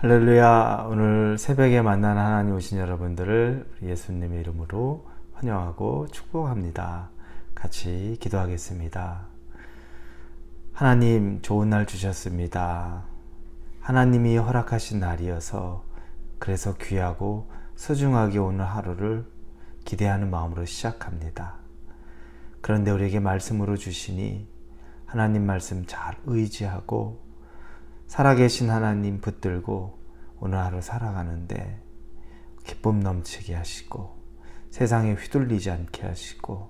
할렐루야. 오늘 새벽에 만난 하나님 오신 여러분들을 예수님의 이름으로 환영하고 축복합니다. 같이 기도하겠습니다. 하나님, 좋은 날 주셨습니다. 하나님이 허락하신 날이어서 그래서 귀하고 소중하게 오늘 하루를 기대하는 마음으로 시작합니다. 그런데 우리에게 말씀으로 주시니 하나님 말씀 잘 의지하고 살아계신 하나님 붙들고 오늘 하루 살아가는데 기쁨 넘치게 하시고 세상에 휘둘리지 않게 하시고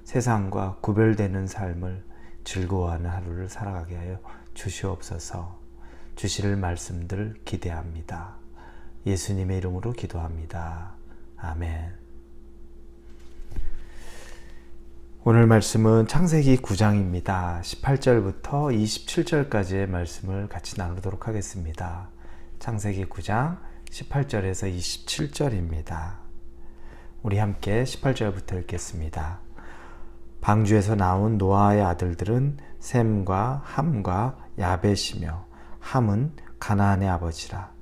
세상과 구별되는 삶을 즐거워하는 하루를 살아가게 하여 주시옵소서. 주실 말씀들 기대합니다. 예수님의 이름으로 기도합니다. 아멘. 오늘 말씀은 창세기 9장입니다. 18절부터 27절까지의 말씀을 같이 나누도록 하겠습니다. 창세기 9장 18절에서 27절입니다. 우리 함께 18절부터 읽겠습니다. 방주에서 나온 노아의 아들들은 셈과 함과 야벳이며 함은 가나안의 아버지라.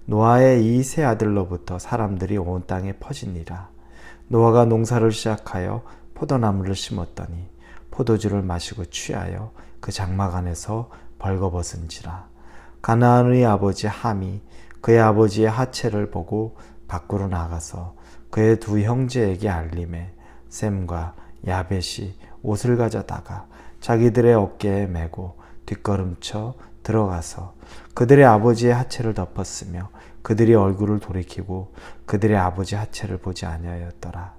노아의 이 세 아들로부터 사람들이 온 땅에 퍼지니라. 노아가 농사를 시작하여 포도나무를 심었더니 포도주를 마시고 취하여 그 장막 안에서 벌거벗은지라. 가나안의 아버지 함이 그의 아버지의 하체를 보고 밖으로 나가서 그의 두 형제에게 알림해 셈과 야벳이 옷을 가져다가 자기들의 어깨에 메고 뒷걸음쳐 들어가서 그들의 아버지의 하체를 덮었으며 그들이 얼굴을 돌이키고 그들의 아버지 하체를 보지 아니하였더라.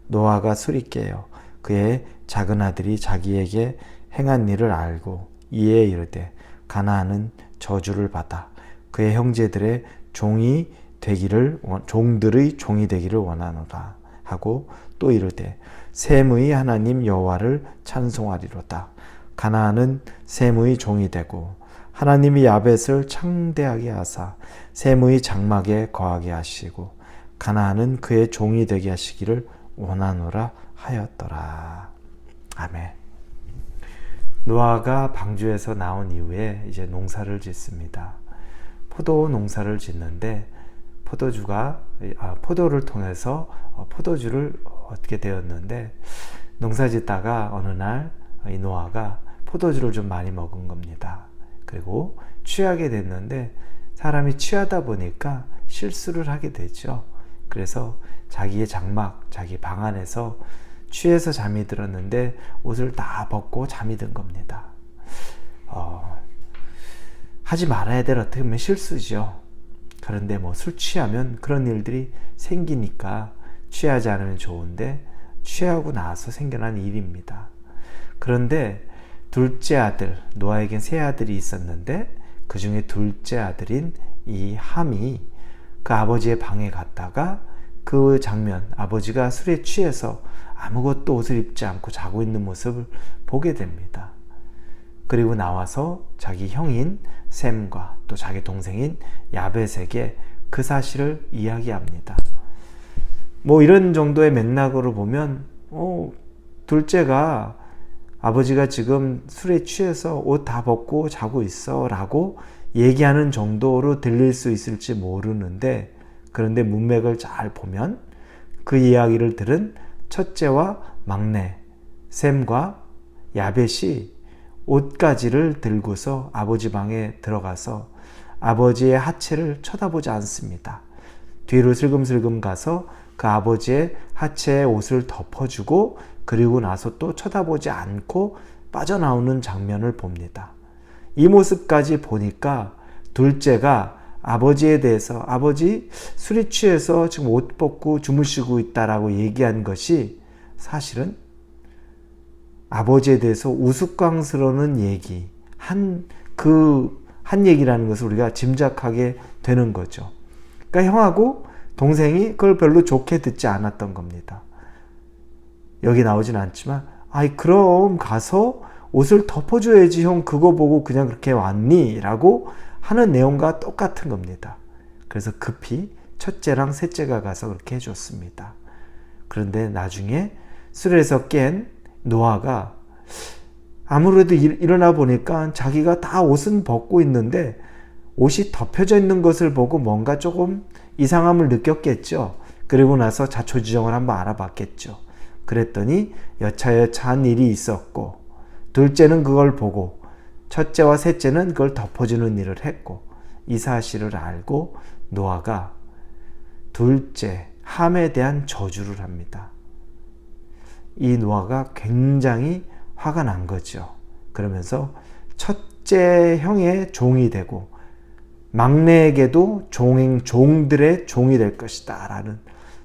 노아가 술이 깨어 그의 작은 아들이 자기에게 행한 일을 알고 이에 이르되 가나안은 저주를 받아 그의 형제들의 종들의 종이 되기를 원하노라 하고 또 이르되 셈의 하나님 여호와를 찬송하리로다. 가나안은 셈의 종이 되고 하나님이 야벳을 창대하게 하사 셈의 장막에 거하게 하시고 가나안은 그의 종이 되게 하시기를 원하노라 하였더라. 아멘. 노아가 방주에서 나온 이후에 이제 농사를 짓습니다. 포도 농사를 짓는데 포도를 통해서 포도주를 얻게 되었는데 농사 짓다가 어느 날 이 노아가 포도주를 좀 많이 먹은 겁니다. 그리고 취하게 됐는데 사람이 취하다 보니까 실수를 하게 되죠. 그래서 자기의 장막, 자기 방 안에서 취해서 잠이 들었는데 옷을 다 벗고 잠이 든 겁니다. 하지 말아야 될 어떻게 보면 실수죠. 그런데 술 취하면 그런 일들이 생기니까 취하지 않으면 좋은데 취하고 나서 생겨난 일입니다. 그런데 둘째 아들, 노아에겐 세 아들이 있었는데 그 중에 둘째 아들인 이 함이 그 아버지의 방에 갔다가 그 장면, 아버지가 술에 취해서 아무것도 옷을 입지 않고 자고 있는 모습을 보게 됩니다. 그리고 나와서 자기 형인 셈과 또 자기 동생인 야벳에게 그 사실을 이야기합니다. 이런 정도의 맥락으로 보면 둘째가 아버지가 지금 술에 취해서 옷 다 벗고 자고 있어 라고 얘기하는 정도로 들릴 수 있을지 모르는데 그런데 문맥을 잘 보면 그 이야기를 들은 첫째와 막내 셈과 야벳이 옷가지를 들고서 아버지 방에 들어가서 아버지의 하체를 쳐다보지 않습니다. 뒤로 슬금슬금 가서 그 아버지의 하체에 옷을 덮어주고 그리고 나서 또 쳐다보지 않고 빠져나오는 장면을 봅니다. 이 모습까지 보니까 둘째가 아버지에 대해서 아버지 술이 취해서 지금 옷 벗고 주무시고 있다라고 얘기한 것이 사실은 아버지에 대해서 우스꽝스러운 얘기, 한 얘기라는 것을 우리가 짐작하게 되는 거죠. 그러니까 형하고 동생이 그걸 별로 좋게 듣지 않았던 겁니다. 여기 나오진 않지만, 그럼 가서 옷을 덮어줘야지 형 그거 보고 그냥 그렇게 왔니? 라고 하는 내용과 똑같은 겁니다. 그래서 급히 첫째랑 셋째가 가서 그렇게 해줬습니다. 그런데 나중에 술에서 깬 노아가 아무래도 일어나 보니까 자기가 다 옷은 벗고 있는데 옷이 덮여져 있는 것을 보고 뭔가 조금 이상함을 느꼈겠죠. 그리고 나서 자초지종을 한번 알아봤겠죠. 그랬더니 여차여차한 일이 있었고, 둘째는 그걸 보고 첫째와 셋째는 그걸 덮어주는 일을 했고, 이 사실을 알고 노아가 둘째 함에 대한 저주를 합니다. 이 노아가 굉장히 화가 난 거죠. 그러면서 첫째 형의 종이 되고 막내에게도 종들의 종이 될 것이다 라는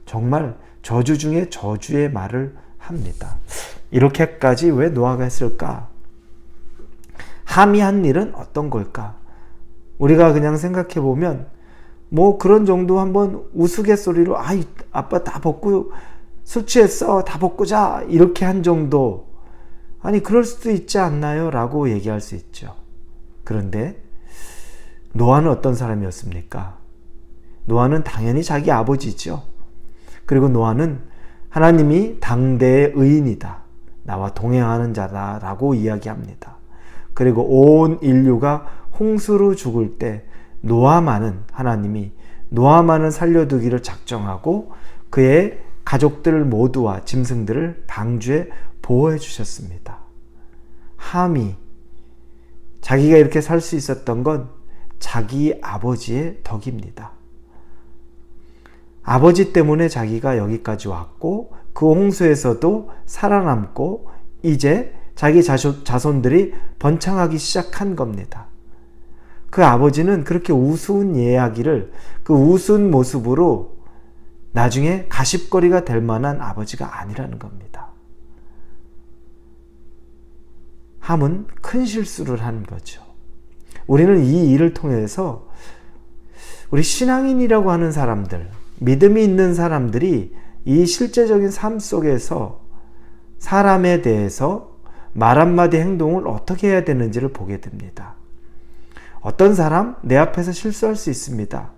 정말 저주 중에 저주의 말을 합니다. 이렇게까지 왜 노아가 했을까? 함이 한 일은 어떤 걸까? 우리가 그냥 생각해 보면 뭐 그런 정도 한번 우스갯소리로 아이 아빠 다 벗고 술 취했어 다 벗고 자 이렇게 한 정도, 아니 그럴 수도 있지 않나요? 라고 얘기할 수 있죠. 그런데 노아는 어떤 사람이었습니까? 노아는 당연히 자기 아버지죠. 그리고 노아는 하나님이 당대의 의인이다, 나와 동행하는 자다 라고 이야기합니다. 그리고 온 인류가 홍수로 죽을 때 하나님이 노아만은 살려두기를 작정하고 그의 가족들 모두와 짐승들을 방주에 보호해 주셨습니다. 함이 자기가 이렇게 살 수 있었던 건 자기 아버지의 덕입니다. 아버지 때문에 자기가 여기까지 왔고 그 홍수에서도 살아남고 이제 자기 자손들이 번창하기 시작한 겁니다. 그 아버지는 그렇게 우스운 이야기를 그 우스운 모습으로 나중에 가십거리가 될 만한 아버지가 아니라는 겁니다. 함은 큰 실수를 한 거죠. 우리는 이 일을 통해서 우리 신앙인이라고 하는 사람들, 믿음이 있는 사람들이 이 실제적인 삶 속에서 사람에 대해서 말 한마디 행동을 어떻게 해야 되는지를 보게 됩니다. 어떤 사람 내 앞에서 실수할 수 있습니다.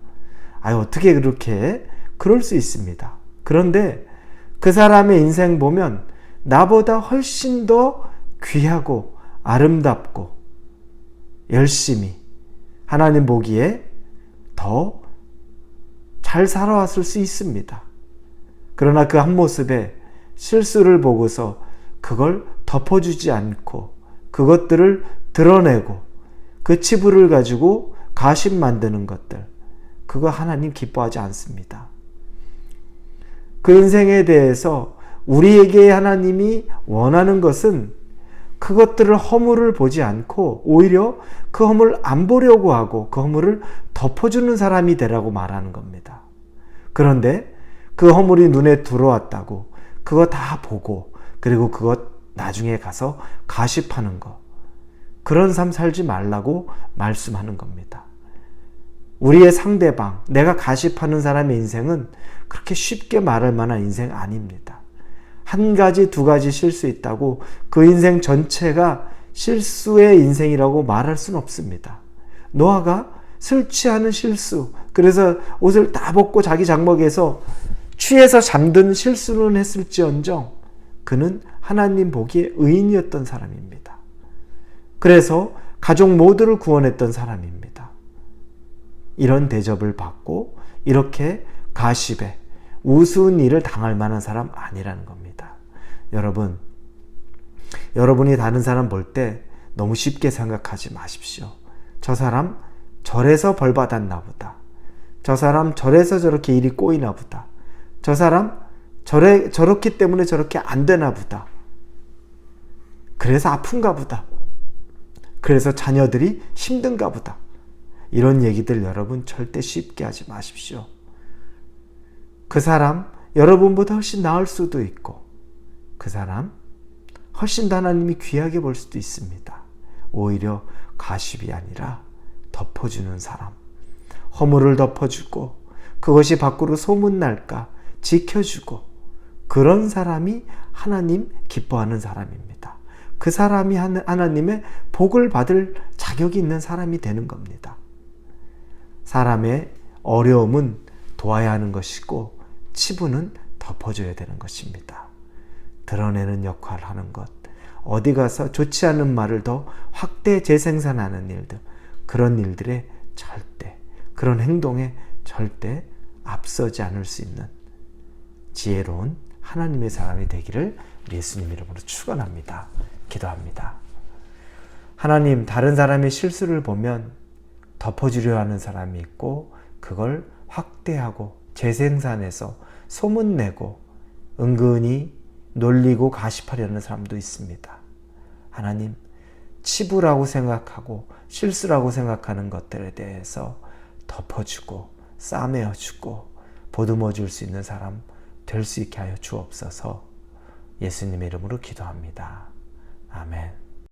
어떻게 그렇게 그럴 수 있습니다. 그런데 그 사람의 인생 보면 나보다 훨씬 더 귀하고 아름답고 열심히 하나님 보기에 더 잘 살아왔을 수 있습니다. 그러나 그 한 모습에 실수를 보고서 그걸 덮어주지 않고 그것들을 드러내고 그 치부를 가지고 가십 만드는 것들, 그거 하나님 기뻐하지 않습니다. 그 인생에 대해서 우리에게 하나님이 원하는 것은 그것들을 허물을 보지 않고 오히려 그 허물 안 보려고 하고 그 허물을 덮어주는 사람이 되라고 말하는 겁니다. 그런데 그 허물이 눈에 들어왔다고 그거 다 보고 그리고 그것 나중에 가서 가십하는 거, 그런 삶 살지 말라고 말씀하는 겁니다. 우리의 상대방, 내가 가십하는 사람의 인생은 그렇게 쉽게 말할 만한 인생 아닙니다. 한 가지, 두 가지 실수 있다고 그 인생 전체가 실수의 인생이라고 말할 수는 없습니다. 노아가 술 취하는 실수, 그래서 옷을 다 벗고 자기 장막에서 취해서 잠든 실수는 했을지언정 그는 하나님 보기에 의인이었던 사람입니다. 그래서 가족 모두를 구원했던 사람입니다. 이런 대접을 받고 이렇게 가십에 우스운 일을 당할 만한 사람 아니라는 겁니다. 여러분이 다른 사람 볼 때 너무 쉽게 생각하지 마십시오. 저 사람 저래서 벌 받았나 보다. 저 사람 저래서 저렇게 일이 꼬이나 보다. 저 사람 저렇기 때문에 저렇게 안 되나 보다. 그래서 아픈가 보다. 그래서 자녀들이 힘든가 보다. 이런 얘기들 여러분 절대 쉽게 하지 마십시오. 그 사람 여러분보다 훨씬 나을 수도 있고 그 사람 훨씬 더 하나님이 귀하게 볼 수도 있습니다. 오히려 가십이 아니라 덮어주는 사람, 허물을 덮어주고 그것이 밖으로 소문날까 지켜주고 그런 사람이 하나님 기뻐하는 사람입니다. 그 사람이 하나님의 복을 받을 자격이 있는 사람이 되는 겁니다. 사람의 어려움은 도와야 하는 것이고 치부는 덮어줘야 되는 것입니다. 드러내는 역할을 하는 것, 어디 가서 좋지 않은 말을 더 확대 재생산하는 일들, 그런 일들에 그런 행동에 절대 앞서지 않을 수 있는 지혜로운 하나님의 사람이 되기를 예수님 이름으로 축원합니다. 기도합니다. 하나님, 다른 사람의 실수를 보면 덮어주려 하는 사람이 있고 그걸 확대하고 재생산해서 소문내고 은근히 놀리고 가십하려는 사람도 있습니다. 하나님, 치부라고 생각하고 실수라고 생각하는 것들에 대해서 덮어주고 싸매어주고 보듬어 줄 수 있는 사람 될 수 있게 하여 주옵소서. 예수님의 이름으로 기도합니다. 아멘.